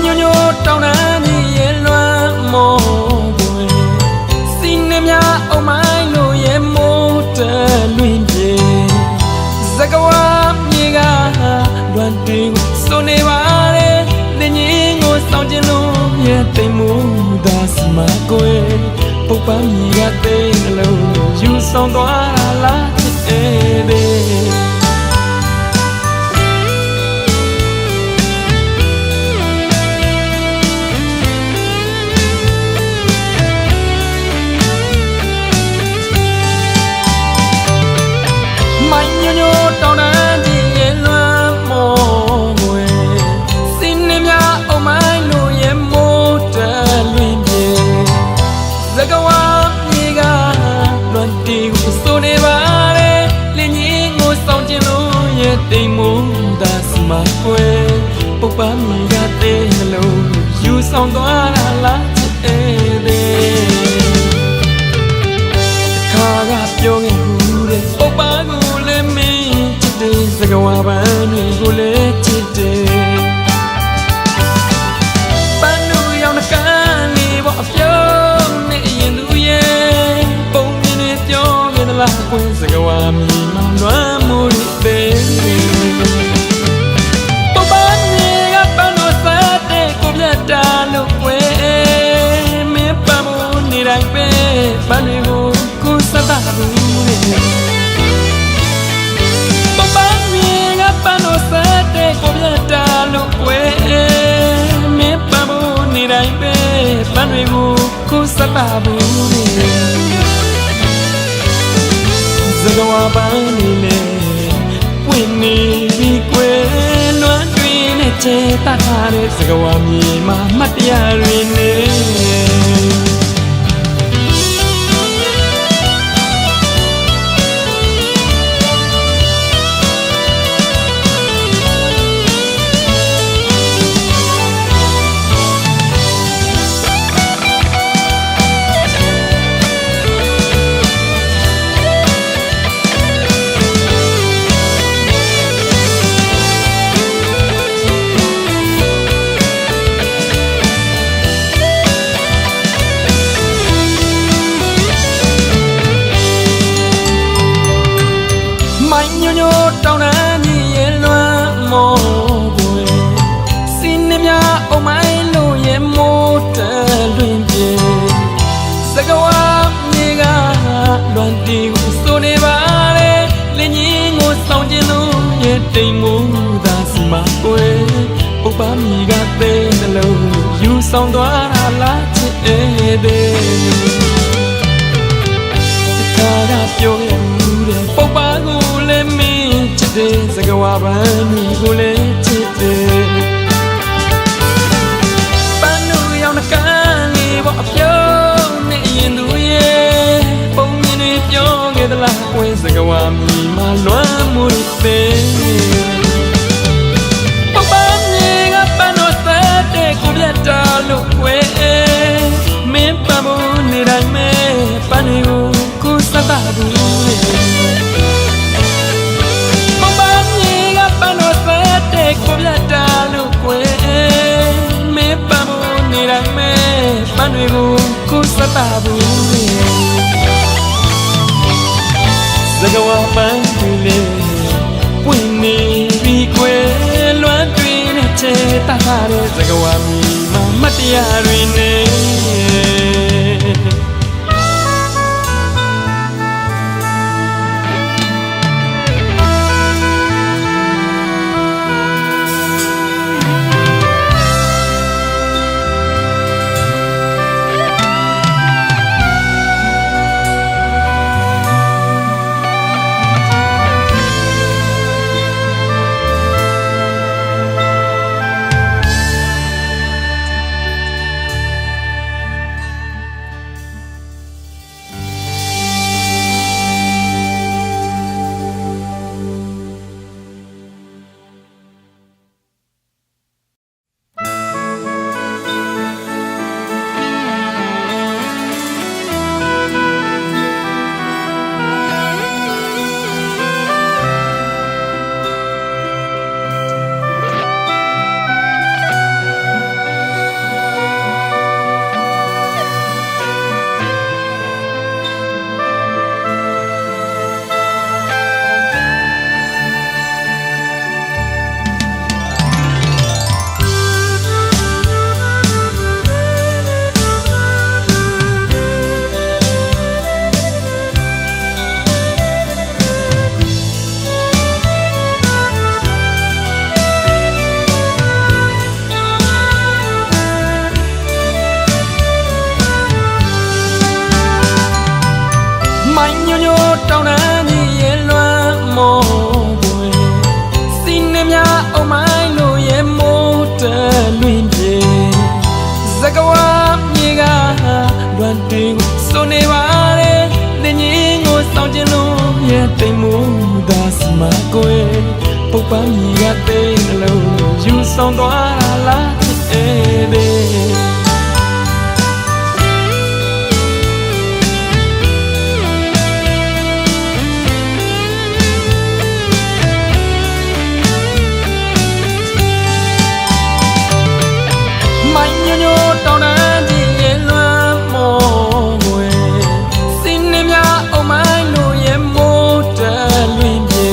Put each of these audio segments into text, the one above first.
ညိုညိုတောင်းတန်းကြီးရဲ့လွမ်းမောပွေစီနေမြအုံမိုင်းလို့ရဲ့မိုးတဲလွင်ပြေစကဝါမြေကလွမ်းတေးကိုစုံနေပါလေလင်းကြီးကိုစောင့်ကျင်လို့ရဲ့တိမ်မှုသာစမကွေပုပ်ပန်းမြေကသိနှလုံးယူဆောင်သွားတာလားချစ်တဲ့တောင်းတန်းကြီးရဲ့လွမ်းမောပွေစီနေမြအုံမိုင်းလို့ရဲ့မိုးတဲလွင်ပြေစကဝါမြေကလွမ်းတီကိုစိုးနေပါလေလင်းကြီးကိုစောင့်ကျင်လို့ရဲ့တိမ်မိုးသာစမပွေပုပ်ပန်းမြေကတဲ့နှလုံးယူဆောင်သွားတာလားချစ်တဲ့ခါကပြောခဲ့ဘူးတဲ့ပုပ်ပန်းကိုလည်းမင်းစကဝါပန်းကိုလည်းချစ်တယ်ပန်းလူရောင်နှကန်းလေးပေါ်အပြုံးနဲ့ရင်သူရဲ့ပုံမြင်နေပြောခဲ့သလားကွယ်စကဝါမြေမှာလွမ်းမိုးတဲ့ပုပ်ပန်းကြီးကပန်းတော်စားတဲ့ကိုပြတ်တာလို့ကွယ်မင်းပန်းမိုးနေတိုင်းပဲပန်းတွေကိုကိုစတာဘူးတဲ့ပန်းတော်ဆက်တဲ့ကိုပြတ်တာလို့ကွယ်မင်းပန်းမိုးနေတိုင်းပဲပန်းတွေကိုကိုစပါဘူးလေစကဝါပန်းနေလေပွင့်နေပြီကွယ်လွမ်းတွင်နဲ့ချေတတ်ထားတဲ့စကဝါမြေမှာမတ်တရားတွေနေညိုညိုတောင်းတန်းကြီးရဲ့လွမ်းမောပွေစီနေမြအုံမိုင်းလို့ရဲ့မိုးတဲလွင်ပြေစကဝါမြေကလွမ်းတီကိုစိုးနေပါလေလင်းကြီးကိုစောင့်ကျင်လို့ရဲ့တိမ်မိုးသာစမကွယ်ပုပ်ပန်းမြေကသိနှလုံးယူဆောင်သွားတာလားချစ်တဲ့ခါကပြောခဲ့ဘူးတဲ့ပုပ်ပန်းကိုလည်းမင်းချစ်တယ်စကဝါပန်းကိုလည်းချစ်တယ်ပန်းလူရောင်နှကန်းလေးပေါ်အပြုံးနဲ့ရင်သူရဲ့ပုံမြင်တွေပြောခဲ့သလားကွယ်စကဝါမြေမှာလွမ်းမိုးတဲ့ပုပ်ပန်းကြီးကပန်းတော်ဆက်တဲ့ကိုပြတ်တာလို့ကွယ်မင်းပန်းမိုးနေတိုင်းမဲပန်းတွေကိုကိုစတာဘူးလေကိုပြတ်တာလို့ကွယ်မင်းပန်းမိုးနေတိုင်းမဲပန်းတွေကိုကိုစတာဘူးလေစကဝါပန်းတွေလေပွင့်နေပြီကွယ်လွမ်းတွင်နဲ့ချေတတ်ထားတဲ့စကဝါမြေမှာမတ်တရားတွေနေ ပုပ္ပမီကသေးနှလုံးယူဆောင်သွားတာလားချစ်တဲ့မိုင်းညိုတောင်းတန်းကြီးရဲ့လွမ်းမောွယ်စင်းနေများအုံမိုင်းလို့ရဲ့မိုးတယ်လွင်ပြေ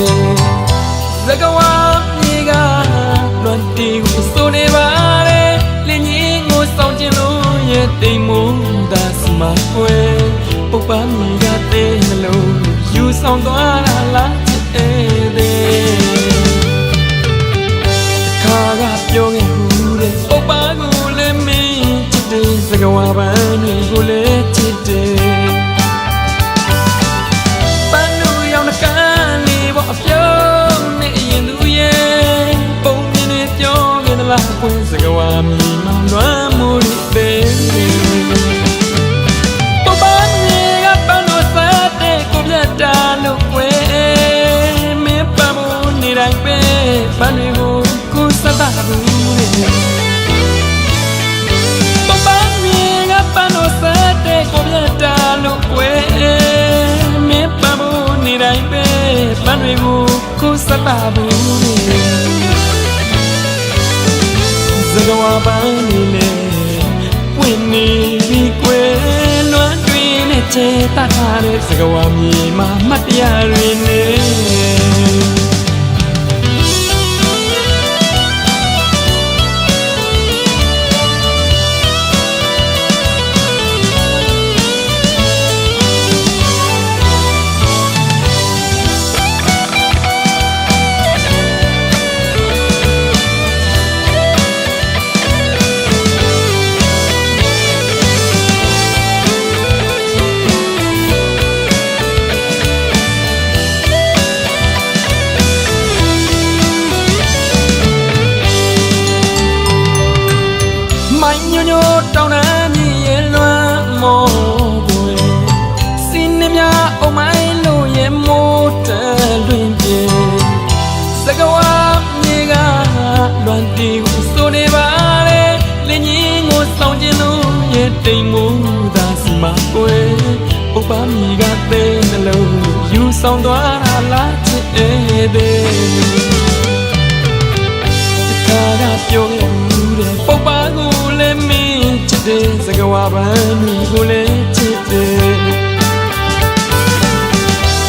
စကဝါမြေကလွန်တီကိုစိုးနေပါလေလင်းကြီးကိုဆောင်ကျင်လို့ရဲ့တိမ်မိုးသာစမွယ်ပုပ္ပမီကသေးနှလုံးယူဆောင်သွားတာလားချစ်တဲ့ခါကပြောခဲ့ဘူးတဲ့ပုပ္ပကိုစကဝါပန်းတွေကိုလည်းချစ်တယ်ပန်းလူရောင်နှကန်းလေးပေါ်အပြုံးနဲ့အရင်သူရဲ့ပုံမြင်နေပြောခဲ့သလားကွင်းစကဝါမြည်မှလွမ်းမိုးတဲ့ပုပ္ပမြေကပန်းလို့စားတဲ့ကိုပြတ်တာလို့ကွယ်မင်းပန်းမိုးနေတိုင်းပဲပန်းတွေကိုကိုစတာဘူးတဲ့ကိုပြတ်တာလို့ကွယ်မင်းပန်းဖို့နေတိုင်းပဲပန်းတွေကိုကိုစတာဘူးစကဝါပန်းနေလေဝင်နေပြီကွယ်လွမ်းတွင်နဲ့ချေတတ်ထားတဲ့စကဝါမြေမှာမတ်တရားတွေနေညိုတောင်းတန်းကြီးရဲ့လွမ်းမောွယ်စင်းနေများအုံမိုင်းလို့ရဲ့မိုးတယ်လွင်ပြေစကဝါမြေကလွမ်းတီကိုစိုးနေပါလေလင်းကြီးကိုဆောင်ကျင်လို့ရဲ့တိမ်မိုးသာစီမကွယ်ပုပ္ပမီကသေးနှလုံးယူဆောင်သွားတာလားချစ်တဲ့ခါကပြောခဲ့ဘူးတဲ့ပုပ္ပကိုလည်းမင်းချစ်တဲ့စကဝါပန်းကိုလည်းချစ်တဲ့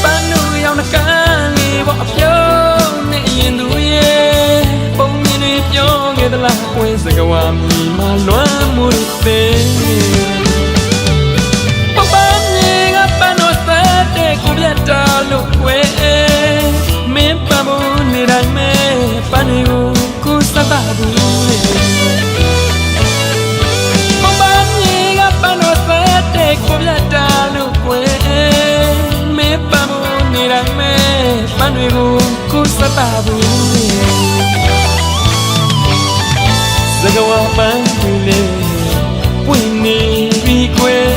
ပန်းလူရောင်နှကန်းလေးပေါ်အပြုံးနဲ့အရင်သူရဲ့ပုံမြင်တွေပြောခဲ့သလားကွယ်စကဝါမီမှာလွမ်းမိုးတဲ့ပုပ္ပမြေကပန်းတော်သက်တဲ့ကိုပြတ်တာလို့ကွယ်မင်းပန်းဖို့နေတိုင်းမဲပန်းတွေကိုကိုစတာဘူးကိုပြတ်တာလို့ကွယ်မင်းပန်းမိုးနေတိုင်းမဲပန်းတွေကိုကိုစတာဘူးစကဝါပန်းတွေလေဝင်နေပြီကွယ်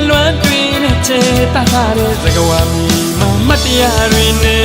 လွမ်းတွင်နဲ့ချေတတ်ထားတဲ့စကဝါမီမှာမတရားတွေနေ